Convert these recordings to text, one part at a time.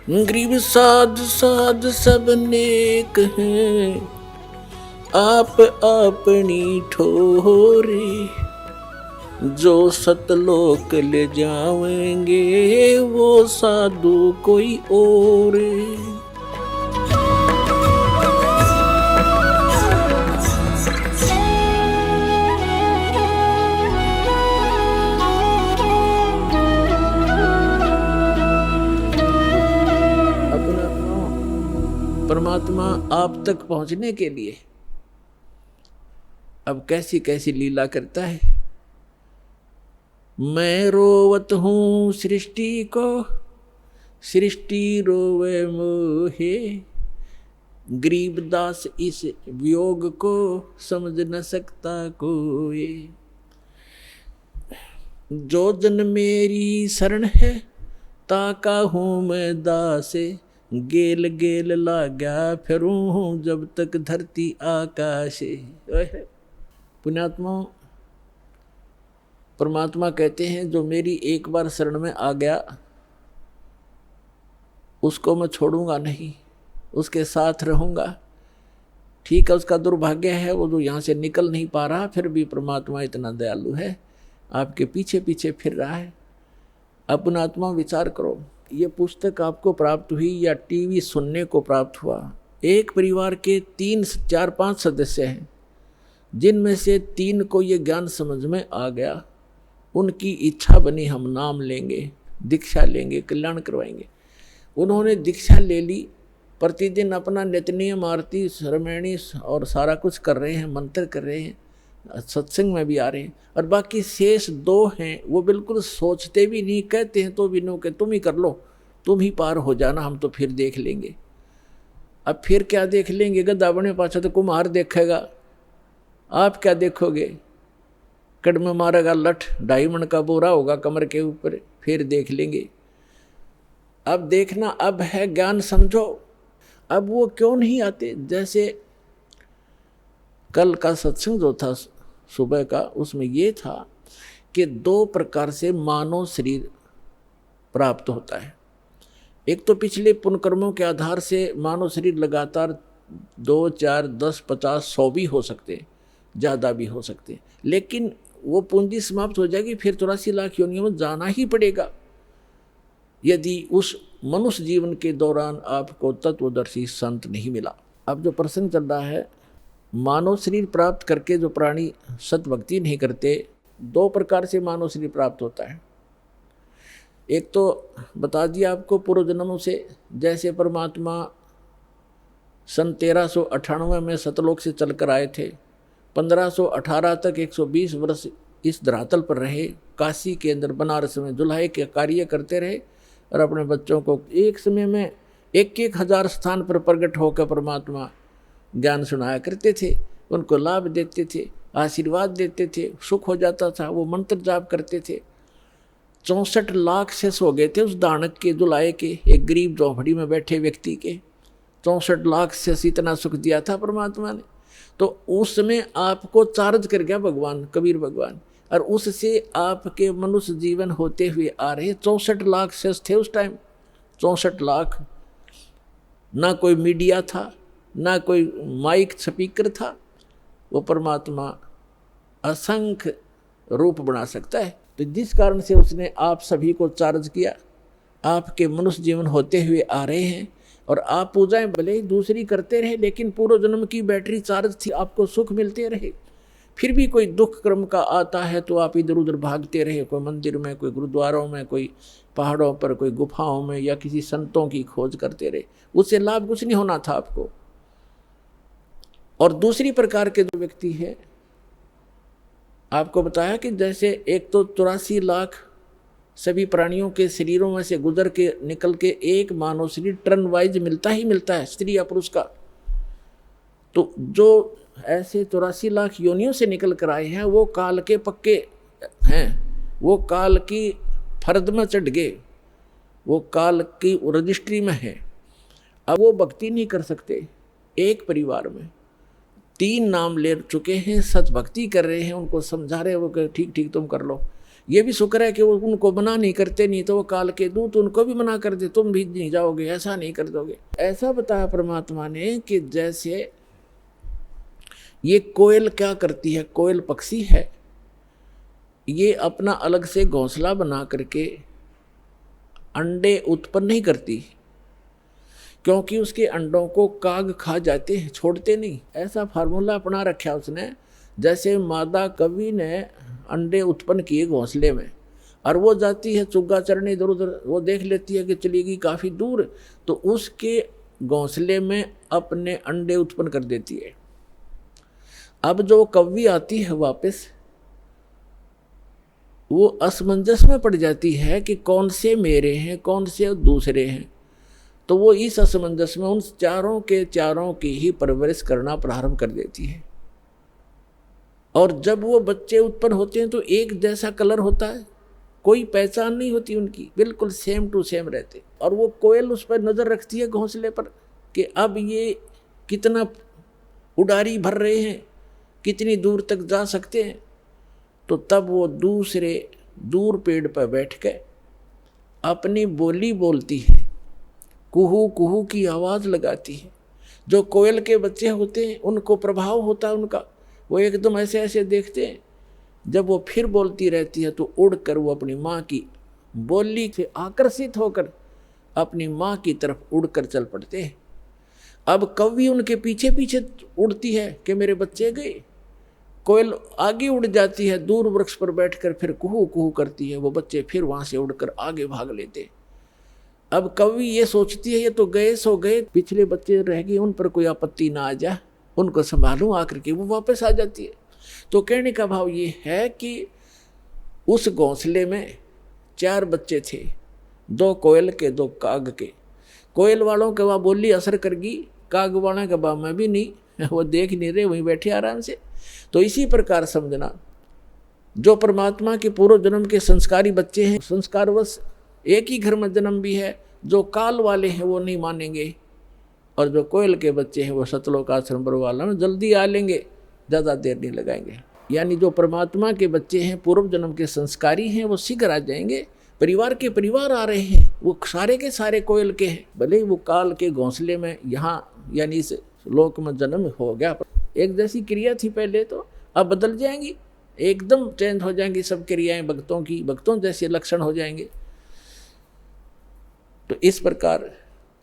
गरीब साध साध सब नेक हैं, आप अपनी ठोरे, जो सतलोक ले जाएंगे वो साधु कोई और। परमात्मा आप तक पहुंचने के लिए अब कैसी कैसी लीला करता है। मैं रोवत हूँ सृष्टि को, सृष्टि रोवे मोहे, गरीबदास इस वियोग को समझ न सकता कोई। जो जन मेरी शरण है, ताका हूँ मैं दासे, गेल गेल लाग्या फिरूं हूँ जब तक धरती आकाशे। पुण्यात्मा, परमात्मा कहते हैं जो मेरी एक बार शरण में आ गया उसको मैं छोड़ूंगा नहीं, उसके साथ रहूंगा। ठीक है, उसका दुर्भाग्य है वो जो यहाँ से निकल नहीं पा रहा, फिर भी परमात्मा इतना दयालु है, आपके पीछे पीछे फिर रहा है। अब पुण्यात्मा विचार करो, ये पुस्तक आपको प्राप्त हुई या टीवी सुनने को प्राप्त हुआ। एक परिवार के 3, 4, 5 सदस्य हैं, जिनमें से 3 को ये ज्ञान समझ में आ गया। उनकी इच्छा बनी हम नाम लेंगे, दीक्षा लेंगे, कल्याण करवाएंगे। उन्होंने दीक्षा ले ली, प्रतिदिन अपना नित्यनियम आरती श्रमणी और सारा कुछ कर रहे हैं, मंत्र कर रहे हैं, सत्संग में भी आ रहे हैं। और बाकी शेष 2 हैं वो बिल्कुल सोचते भी नहीं, कहते हैं तो भी नो के तुम ही कर लो, तुम ही पार हो जाना, हम तो फिर देख लेंगे। अब फिर क्या देख लेंगे, गधा बने पाछा तो कुम्हार देखेगा, आप क्या देखोगे। कड़ में मारेगा लठ, 2.5 मन का बोरा होगा कमर के ऊपर, फिर देख लेंगे। अब देखना अब है, ज्ञान समझो। अब वो क्यों नहीं आते। जैसे कल का सत्संग जो था सुबह का, उसमें ये था कि 2 प्रकार से मानव शरीर प्राप्त होता है। एक तो पिछले पुण्यकर्मों के आधार से मानव शरीर लगातार 2, 4, 10, 50, 100 भी हो सकते हैं, ज़्यादा भी हो सकते हैं, लेकिन वो पूंजी समाप्त हो जाएगी, फिर 84 लाख योनियों में जाना ही पड़ेगा यदि उस मनुष्य जीवन के दौरान आपको तत्वदर्शी संत नहीं मिला। अब जो प्रश्न चल रहा है, मानव शरीर प्राप्त करके जो प्राणी सतभक्ति नहीं करते, 2 प्रकार से मानव शरीर प्राप्त होता है। एक तो बता दिया आपको पूर्व जन्मों से, जैसे परमात्मा सन 1398 में सतलोक से चलकर आए थे, 1518 तक 120 वर्ष इस धरातल पर रहे, काशी के अंदर बनारस में जुल्हे के कार्य करते रहे और अपने बच्चों को एक समय में 1-1 हज़ार स्थान पर प्रकट होकर परमात्मा ज्ञान सुनाया करते थे, उनको लाभ देते थे, आशीर्वाद देते थे, सुख हो जाता था। वो मंत्र जाप करते थे। 64 लाख शेष हो गए थे उस दानक के, जुलाए के, एक गरीब झोंपड़ी में बैठे व्यक्ति के 64 लाख शेष, इतना सुख दिया था परमात्मा ने। तो उस समय आपको चार्ज कर गया भगवान, कबीर भगवान, और उससे आपके मनुष्य जीवन होते हुए आ रहे 64 लाख शेष थे उस टाइम। 64 लाख, ना कोई मीडिया था, ना कोई माइक स्पीकर था। वो परमात्मा असंख्य रूप बना सकता है। तो जिस कारण से उसने आप सभी को चार्ज किया, आपके मनुष्य जीवन होते हुए आ रहे हैं, और आप पूजाएं भले ही दूसरी करते रहे, लेकिन पूर्व जन्म की बैटरी चार्ज थी, आपको सुख मिलते रहे। फिर भी कोई दुख क्रम का आता है तो आप इधर उधर भागते रहे, कोई मंदिर में, कोई गुरुद्वारों में, कोई पहाड़ों पर, कोई गुफाओं में, या किसी संतों की खोज करते रहे, उससे लाभ कुछ नहीं होना था आपको। और दूसरी प्रकार के जो व्यक्ति है, आपको बताया कि जैसे एक तो 84 लाख सभी प्राणियों के शरीरों में से गुजर के निकल के एक मानव शरीर टर्न वाइज मिलता ही मिलता है, स्त्री या पुरुष का। तो जो ऐसे 84 लाख योनियों से निकल कर आए हैं, वो काल के पक्के हैं, वो काल की फर्द में चढ़ गए, वो काल की रजिस्ट्री में है। अब वो भक्ति नहीं कर सकते। एक परिवार में 3 नाम ले चुके हैं, सत भक्ति कर रहे हैं, उनको समझा रहे हैं वो कि ठीक ठीक तुम कर लो, ये भी शुक्र है कि वो उनको मना नहीं करते, नहीं तो वो काल के दूत उनको भी मना कर दे, तुम भी नहीं जाओगे, ऐसा नहीं कर दोगे। ऐसा बताया परमात्मा ने कि जैसे ये कोयल क्या करती है, कोयल पक्षी है, ये अपना अलग से घोंसला बना करके अंडे उत्पन्न नहीं करती, क्योंकि उसके अंडों को काग खा जाते हैं, छोड़ते नहीं। ऐसा फार्मूला अपना रखा उसने। जैसे मादा कवि ने अंडे उत्पन्न किए घोंसले में, और वो जाती है चुग्गा चरने इधर उधर, वो देख लेती है कि चलेगी काफ़ी दूर, तो उसके घोंसले में अपने अंडे उत्पन्न कर देती है। अब जो कौवी आती है वापस, वो असमंजस में पड़ जाती है कि कौन से मेरे हैं, कौन से दूसरे हैं। तो वो इस असमंजस में उन चारों के चारों की ही परवरिश करना प्रारंभ कर देती है। और जब वो बच्चे उत्पन्न होते हैं तो एक जैसा कलर होता है, कोई पहचान नहीं होती उनकी, बिल्कुल सेम टू सेम रहते। और वो कोयल उस पर नज़र रखती है घोंसले पर कि अब ये कितना उड़ारी भर रहे हैं, कितनी दूर तक जा सकते हैं। तो तब वो दूसरे दूर पेड़ पर बैठ के अपनी बोली बोलती है, कुहू कुहू की आवाज़ लगाती है। जो कोयल के बच्चे होते हैं उनको प्रभाव होता है उनका, वो एकदम ऐसे ऐसे देखते हैं। जब वो फिर बोलती रहती है तो उड़कर वो अपनी माँ की बोली से आकर्षित होकर अपनी माँ की तरफ उड़कर चल पड़ते हैं। अब कौवी उनके पीछे पीछे उड़ती है कि मेरे बच्चे गए। कोयल आगे उड़ जाती है, दूर वृक्ष पर बैठकर फिर कुहू कुहू करती है, वो बच्चे फिर वहाँ से उड़कर आगे भाग लेते। अब कौवी ये सोचती है ये तो गए सो गए, पिछले बच्चे रह गए, उन पर कोई आपत्ति ना आ जाए, उनको संभालूं, आकर के वो वापस आ जाती है। तो कहने का भाव ये है कि उस घोंसले में 4 बच्चे थे, 2 कोयल के 2 काग के। कोयल वालों के वहाँ बोली असर कर गई, काग वालों के वहाँ में भी नहीं, वो देख नहीं रहे, वहीं बैठे आराम से। तो इसी प्रकार समझना, जो परमात्मा के पूर्व जन्म के संस्कारी बच्चे हैं, संस्कारवश एक ही घर में जन्म भी है, जो काल वाले हैं वो नहीं मानेंगे, और जो कोयल के बच्चे हैं वो सतलोक आश्रम पर वाला में जल्दी आ लेंगे, ज़्यादा देर नहीं लगाएंगे। यानी जो परमात्मा के बच्चे हैं, पूर्व जन्म के संस्कारी हैं, वो शीघ्र आ जाएंगे। परिवार के परिवार आ रहे हैं, वो सारे के सारे कोयल के हैं, भले ही वो काल के घोंसले में यहाँ यानी इस लोक में जन्म हो गया। एक जैसी क्रिया थी पहले, तो अब बदल जाएंगी, एकदम चेंज हो जाएंगी सब क्रियाएं भक्तों की, भक्तों जैसे लक्षण हो जाएंगे। तो इस प्रकार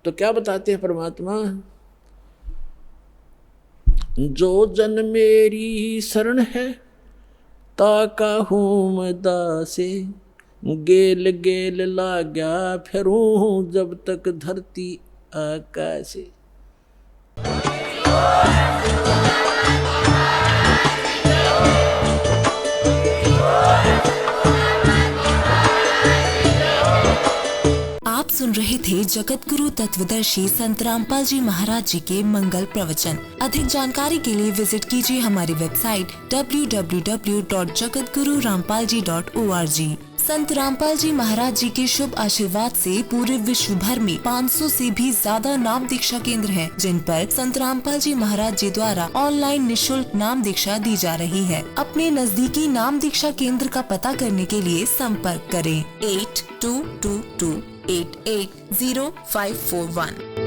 तो क्या बताते हैं परमात्मा, जो जन मेरी शरण है ताका हूँ दासे, गेल गेल लाग्या फिरूं जब तक धरती आकाशे। आप सुन रहे थे जगत गुरु तत्वदर्शी संत रामपाल जी महाराज जी के मंगल प्रवचन। अधिक जानकारी के लिए विजिट कीजिए हमारी वेबसाइट www.jagatgururampalji.org। संत रामपाल जी महाराज जी के शुभ आशीर्वाद से पूरे विश्व भर में 500 से भी ज्यादा नाम दीक्षा केंद्र हैं, जिन पर संत रामपाल जी महाराज जी द्वारा ऑनलाइन निशुल्क नाम दीक्षा दी जा रही है। अपने नजदीकी नाम दीक्षा केंद्र का पता करने के लिए संपर्क करें 8222880541।